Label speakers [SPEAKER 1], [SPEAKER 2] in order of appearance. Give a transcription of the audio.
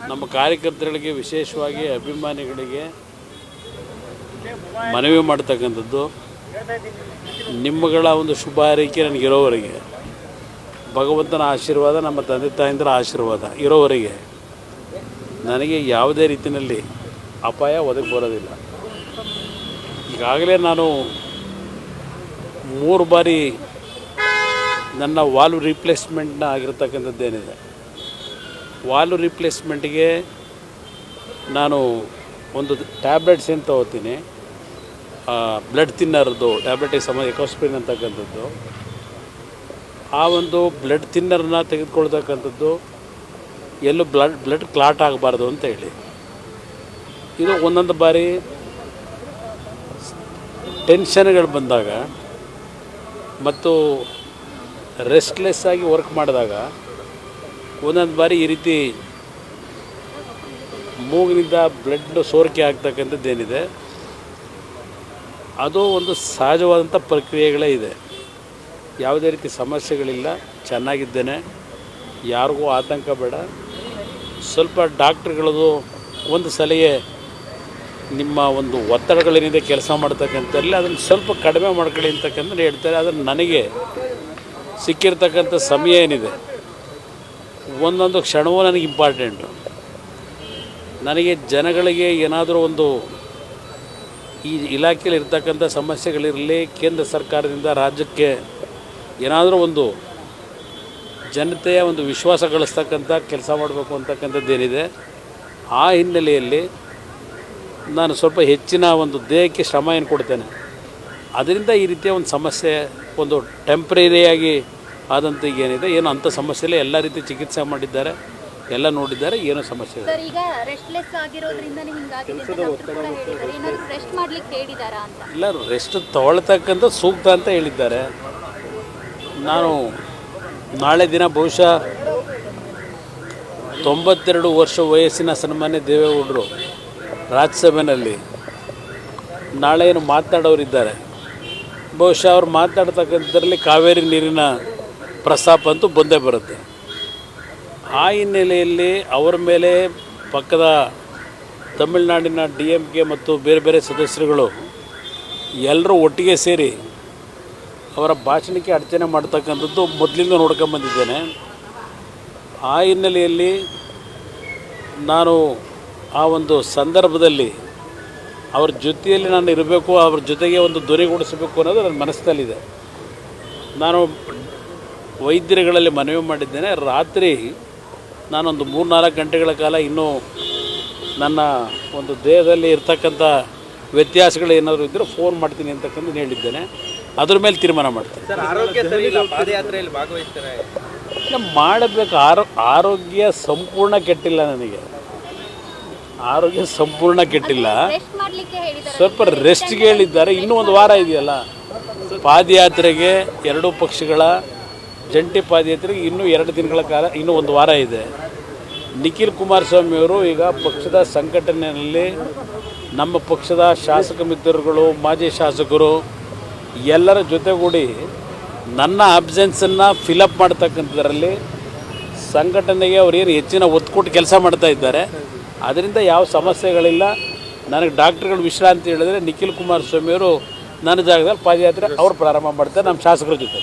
[SPEAKER 1] ನಮ್ಮ ಕಾರ್ಯಕರ್ತರಿಗೆ ವಿಶೇಷವಾಗಿ ಅಭಿಮಾನಿಗಳಿಗೆ ಮನವಿ ಮಾಡ್ತಕ್ಕಂಥದ್ದು, ನಿಮ್ಮಗಳ ಒಂದು ಶುಭ ಹಾರೈಕೆ ನನಗಿರೋವರೆಗೆ, ಭಗವಂತನ ಆಶೀರ್ವಾದ, ನಮ್ಮ ತಂದೆ ತಾಯಂದಿರ ಆಶೀರ್ವಾದ ಇರೋವರೆಗೆ ನನಗೆ ಯಾವುದೇ ರೀತಿಯಲ್ಲಿ ಅಪಾಯ ಒದಗಿ ಬರೋದಿಲ್ಲ. ಈಗಾಗಲೇ ನಾನು 3 ಬಾರಿ ನನ್ನ ವಾಲ್ವ್ ರಿಪ್ಲೇಸ್ಮೆಂಟ್ನ ಆಗಿರ್ತಕ್ಕಂಥದ್ದೇನಿದೆ, ವಾಲ್ವ್ ರಿಪ್ಲೇಸ್ಮೆಂಟ್ಗೆ ನಾನು ಒಂದು ಟ್ಯಾಬ್ಲೆಟ್ಸ್ ಏನು ತೊಗೋತೀನಿ, ಬ್ಲಡ್ ಥಿನ್ನರ್ದು ಟ್ಯಾಬ್ಲೆಟಿಗೆ ಎಕೋಸ್ಪ್ರಿನ್ ಅಂತಕ್ಕಂಥದ್ದು. ಆ ಒಂದು ಬ್ಲಡ್ ಥಿನ್ನರ್ನ ತೆಗೆದುಕೊಳ್ತಕ್ಕಂಥದ್ದು ಎಲ್ಲೂ ಬ್ಲಡ್ ಕ್ಲಾಟ್ ಆಗಬಾರ್ದು ಅಂತ ಹೇಳಿ, ಇದು ಒಂದೊಂದು ಬಾರಿ ಟೆನ್ಷನ್ಗಳು ಬಂದಾಗ ಮತ್ತು ರೆಸ್ಟ್ಲೆಸ್ ಆಗಿ ವರ್ಕ್ ಮಾಡಿದಾಗ ಒಂದೊಂದು ಬಾರಿ ಈ ರೀತಿ ಮೂಗಿನಿಂದ ಬ್ಲಡ್ ಸೋರಿಕೆ ಆಗ್ತಕ್ಕಂಥದ್ದೇನಿದೆ, ಅದು ಒಂದು ಸಹಜವಾದಂಥ ಪ್ರಕ್ರಿಯೆಗಳೇ ಇದೆ. ಯಾವುದೇ ರೀತಿ ಸಮಸ್ಯೆಗಳಿಲ್ಲ, ಚೆನ್ನಾಗಿದ್ದೇನೆ, ಯಾರಿಗೂ ಆತಂಕ ಬೇಡ. ಸ್ವಲ್ಪ ಡಾಕ್ಟ್ರುಗಳದು ಒಂದು ಸಲಹೆ, ನಿಮ್ಮ ಒಂದು ಒತ್ತಡಗಳೇನಿದೆ ಕೆಲಸ ಮಾಡ್ತಕ್ಕಂಥಲ್ಲಿ ಅದನ್ನು ಸ್ವಲ್ಪ ಕಡಿಮೆ ಮಾಡ್ಕೊಳ್ಳಿ ಅಂತಕ್ಕಂಥ ಹೇಳ್ತಾರೆ. ಅದನ್ನು ನನಗೆ ಸಿಕ್ಕಿರ್ತಕ್ಕಂಥ ಸಮಯ ಏನಿದೆ, ಒಂದೊಂದು ಕ್ಷಣವೂ ನನಗೆ ಇಂಪಾರ್ಟೆಂಟು. ನನಗೆ ಜನಗಳಿಗೆ ಏನಾದರೂ ಒಂದು ಈ ಇಲಾಖೆಯಲ್ಲಿ ಇರ್ತಕ್ಕಂಥ ಸಮಸ್ಯೆಗಳಿರಲಿ, ಕೇಂದ್ರ ಸರ್ಕಾರದಿಂದ ರಾಜ್ಯಕ್ಕೆ ಏನಾದರೂ ಒಂದು ಜನತೆಯ ಒಂದು ವಿಶ್ವಾಸ ಗಳಿಸ್ತಕ್ಕಂಥ ಕೆಲಸ ಮಾಡಬೇಕು ಅಂತಕ್ಕಂಥದ್ದೇನಿದೆ, ಆ ಹಿನ್ನೆಲೆಯಲ್ಲಿ ನಾನು ಸ್ವಲ್ಪ ಹೆಚ್ಚಿನ ಒಂದು ದೇಹಕ್ಕೆ ಶ್ರಮ ಏನು ಕೊಡ್ತೇನೆ. ಅದರಿಂದ ಈ ರೀತಿಯ ಒಂದು ಸಮಸ್ಯೆ ಒಂದು ಟೆಂಪ್ರರಿಯಾಗಿ ಆದಂಥ ಏನಿದೆ, ಏನು ಅಂಥ ಸಮಸ್ಯೆ ಇಲ್ಲ. ಎಲ್ಲ ರೀತಿ ಚಿಕಿತ್ಸೆ ಮಾಡಿದ್ದಾರೆ, ಎಲ್ಲ ನೋಡಿದ್ದಾರೆ, ಏನೋ ಸಮಸ್ಯೆ ಇಲ್ಲ. ಇಲ್ಲ, ರೆಸ್ಟ್ ತಗೊಳ್ತಕ್ಕಂಥ ಸೂಕ್ತ ಅಂತ ಹೇಳಿದ್ದಾರೆ. ನಾನು ನಾಳೆ ದಿನ ಬಹುಶಃ 92 ವರ್ಷ ವಯಸ್ಸಿನ ಸನ್ಮಾನ್ಯ ದೇವೇಗೌಡರು ರಾಜ್ಯಸಭೆಯಲ್ಲಿ ನಾಳೆ ಏನು ಮಾತನಾಡೋರಿದ್ದಾರೆ, ಬಹುಶಃ ಅವ್ರು ಮಾತಾಡ್ತಕ್ಕಂಥದ್ರಲ್ಲಿ ಕಾವೇರಿ ನೀರಿನ ಪ್ರಸ್ತಾಪ ಅಂತೂ ಬಂದೇ ಬರುತ್ತೆ. ಆ ಹಿನ್ನೆಲೆಯಲ್ಲಿ ಅವರ ಮೇಲೆ ಪಕ್ಕದ ತಮಿಳುನಾಡಿನ DMK ಮತ್ತು ಬೇರೆ ಬೇರೆ ಸದಸ್ಯರುಗಳು ಎಲ್ಲರೂ ಒಟ್ಟಿಗೆ ಸೇರಿ ಅವರ ಭಾಷಣಕ್ಕೆ ಅಡಚಣೆ ಮಾಡ್ತಕ್ಕಂಥದ್ದು ಮೊದಲಿಂದ ನೋಡ್ಕೊಂಬಂದಿದ್ದೇನೆ. ಆ ಹಿನ್ನೆಲೆಯಲ್ಲಿ ನಾನು ಆ ಒಂದು ಸಂದರ್ಭದಲ್ಲಿ ಅವ್ರ ಜೊತೆಯಲ್ಲಿ ನಾನು ಇರಬೇಕು, ಅವ್ರ ಜೊತೆಗೆ ಒಂದು ಧ್ವನಿಗೂಡಿಸಬೇಕು ಅನ್ನೋದು ನನ್ನ ಮನಸ್ಸಿನಲ್ಲಿದೆ. ನಾನು ವೈದ್ಯರುಗಳಲ್ಲಿ ಮನವಿ ಮಾಡಿದ್ದೇನೆ, ರಾತ್ರಿ ನಾನೊಂದು 3-4 ಗಂಟೆಗಳ ಕಾಲ ಇನ್ನೂ ನನ್ನ ಒಂದು ದೇಹದಲ್ಲಿ ಇರ್ತಕ್ಕಂಥ ವ್ಯತ್ಯಾಸಗಳು ಏನಾದರೂ ಇದ್ದರೆ ಫೋನ್ ಮಾಡ್ತೀನಿ ಅಂತಕ್ಕಂಥ ಹೇಳಿದ್ದೇನೆ. ಅದ್ರ ಮೇಲೆ ತೀರ್ಮಾನ ಮಾಡ್ತೀನಿ.
[SPEAKER 2] ಸರ್, ಆರೋಗ್ಯ ಸರಿ ಇಲ್ಲ, ಪಾದಯಾತ್ರೆಯಲ್ಲಿ ಭಾಗವಹಿಸ್ತಾರೆ.
[SPEAKER 1] ಮಾಡಬೇಕು. ಆರೋಗ್ಯ ಸಂಪೂರ್ಣ ಕೆಟ್ಟಿಲ್ಲ, ನನಗೆ ಆರೋಗ್ಯ ಸಂಪೂರ್ಣ ಕೆಟ್ಟಿಲ್ಲ. ಸ್ವಲ್ಪ ರೆಸ್ಟ್ಗೆ ಹೇಳಿದ್ದಾರೆ. ಇನ್ನೂ ಒಂದು ವಾರ ಇದೆಯಲ್ಲ ಪಾದಯಾತ್ರೆಗೆ, 2 ಪಕ್ಷಗಳ ಜಂಟಿ ಪಾದಯಾತ್ರೆಗೆ ಇನ್ನೂ 2 ದಿನಗಳ ಕಾಲ, ಇನ್ನೂ ಒಂದು ವಾರ ಇದೆ. ನಿಖಿಲ್ ಕುಮಾರಸ್ವಾಮಿಯವರು ಈಗ ಪಕ್ಷದ ಸಂಘಟನೆಯಲ್ಲಿ ನಮ್ಮ ಪಕ್ಷದ ಶಾಸಕ ಮಿತ್ರರುಗಳು, ಮಾಜಿ ಶಾಸಕರು ಎಲ್ಲರ ಜೊತೆಗೂಡಿ ನನ್ನ ಅಬ್ಸೆನ್ಸನ್ನು ಫಿಲಪ್ ಮಾಡ್ತಕ್ಕಂಥದ್ರಲ್ಲಿ ಸಂಘಟನೆಗೆ ಅವರೇನು ಹೆಚ್ಚಿನ ಒತ್ತು ಕೊಟ್ಟು ಕೆಲಸ ಮಾಡ್ತಾ ಇದ್ದಾರೆ. ಅದರಿಂದ ಯಾವ ಸಮಸ್ಯೆಗಳಿಲ್ಲ. ನನಗೆ ಡಾಕ್ಟ್ರುಗಳು ವಿಶ್ರಾಂತಿ ಹೇಳಿದ್ರೆ ನಿಖಿಲ್ ಕುಮಾರಸ್ವಾಮಿಯವರು ನನ್ನ ಜಾಗದಲ್ಲಿ ಪಾದಯಾತ್ರೆ ಅವ್ರು ಪ್ರಾರಂಭ ಮಾಡ್ತಾರೆ ನಮ್ಮ ಶಾಸಕರ ಜೊತೆ.